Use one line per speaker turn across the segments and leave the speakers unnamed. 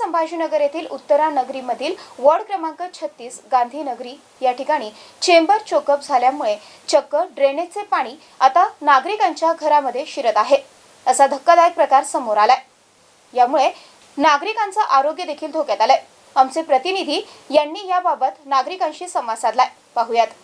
संभाजीनगर येथील उत्तरा नगरीमधील वॉर्ड क्रमांक 36 गांधीनगरी या ठिकाणी चेंबर चोकअप झाल्यामुळे चक्क ड्रेनेजचे पाणी आता नागरिकांच्या घरामध्ये शिरत आहे। असा धक्कादायक प्रकार समोर आलाय। यामुळे नागरिकांचं आरोग्य देखील धोक्यात आलंय। आमचे प्रतिनिधी यांनी याबाबत नागरिकांशी संवाद साधलाय। पाहूयात।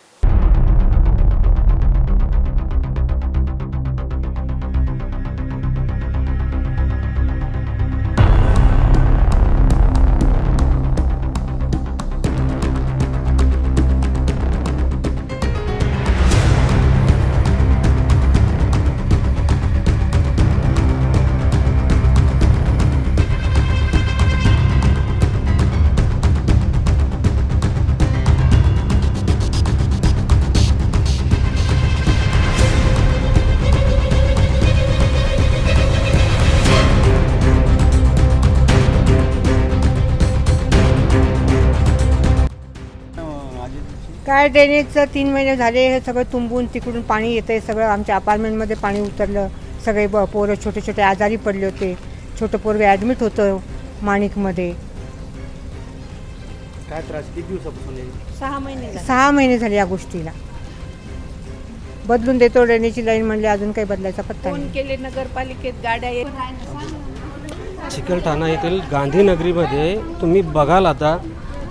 काय ड्रेनेजचं 3 महिने झाले, हे सगळं तुंबून तिकडून पाणी येतंय। सगळं आमच्या अपार्टमेंटमध्ये पाणी उतरलं। सगळे पोरं छोटे छोटे आजारी पडले होते। छोटं पोरगे ॲडमिट होतं माणिकमध्ये।
काय त्रास किती दिवसापासून आहे?
6 महिने झाले या गोष्टीला। बदलून देतो ड्रेनेजची लाईन म्हणले, अजून काही बदलायचा पत्ता नाही।
फोन केले नगरपालिकेत गाड्या येत।
चिकलठाणा येथील गांधीनगरीमध्ये तुम्ही बघाल आता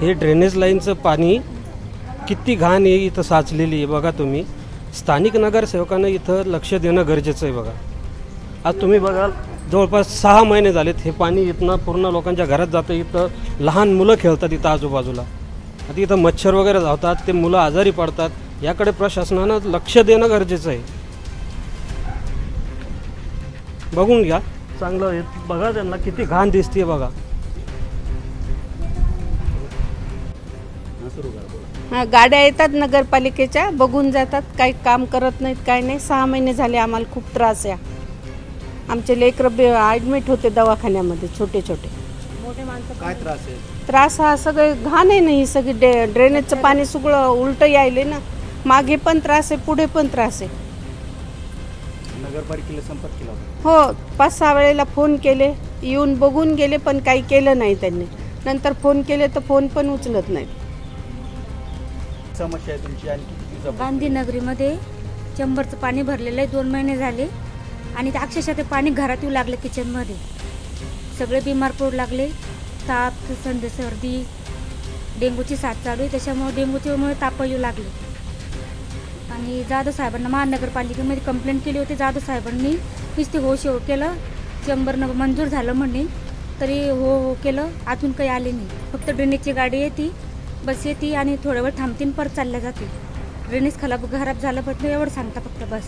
हे ड्रेनेज लाईनचं पाणी किती घाण आहे, इथं साचलेली आहे बघा तुम्ही। स्थानिक नगरसेवकांना इथं लक्ष देणं गरजेचं आहे बघा। आज तुम्ही बघाल जवळपास 6 महिने झालेत हे पाणी इथनं पूर्ण लोकांच्या घरात जातं। इथं लहान मुलं खेळतात इथं आजूबाजूला। आता इथं मच्छर वगैरे धावतात, ते मुलं आजारी पडतात। याकडे प्रशासनानं लक्ष देणं गरजेचं आहे। बघून घ्या चांगलं आहे बघा, त्यांना किती घाण दिसते बघा।
गाड्या येतात नगरपालिकेच्या, बघून जातात, काही काम करत नाहीत, काय नाही। 6 महिने झाले आम्हाला खूप त्रास आहे। आमचे लेकरं ॲडमिट होते दवाखान्यामध्ये, छोटे छोटे।
काय त्रास आहे?
त्रास हा सगळे घाण आहे ना, ही सगळी ड्रेनेजचं पाणी सगळं उलटं यायले ना। मागे पण त्रास आहे, पुढे पण त्रास आहे।
नगरपालिकेला संपर्क केला होता?
हो, 5-6 वेळेला फोन केले, येऊन बघून गेले, पण काही केलं नाही त्यांनी। नंतर फोन केले तर फोन पण उचलत नाही।
समस्या आहे तुमची? आणि किती दिवसापासून?
गांधीनगरीमध्ये चेंबरचं पाणी भरलेलं आहे, 2 महिने झाले। आणि ते अक्षरशः ते पाणी घरात येऊ लागलं किचनमध्ये। सगळे बिमार पडू लागले। ताप, सर्दी, डेंग्यूची साथ चालू आहे, त्याच्यामुळे डेंग्यूच्यामुळे ताप येऊ लागले। आणि जाधव साहेबांना महानगरपालिकेमध्ये कंप्लेंट केली होती। जाधव साहेबांनी नुसते हो शेव केलं, चेंबरनं मंजूर झालं म्हणे, तरी हो केलं, अजून काही आले नाही। फक्त ड्रेनेजची गाडी येते, बस येते आणि थोड्या वेळ थांबतीन, परत चालल्या जाते। ड्रेनेज खराब झालं पण एवढं सांगता फक्त बस।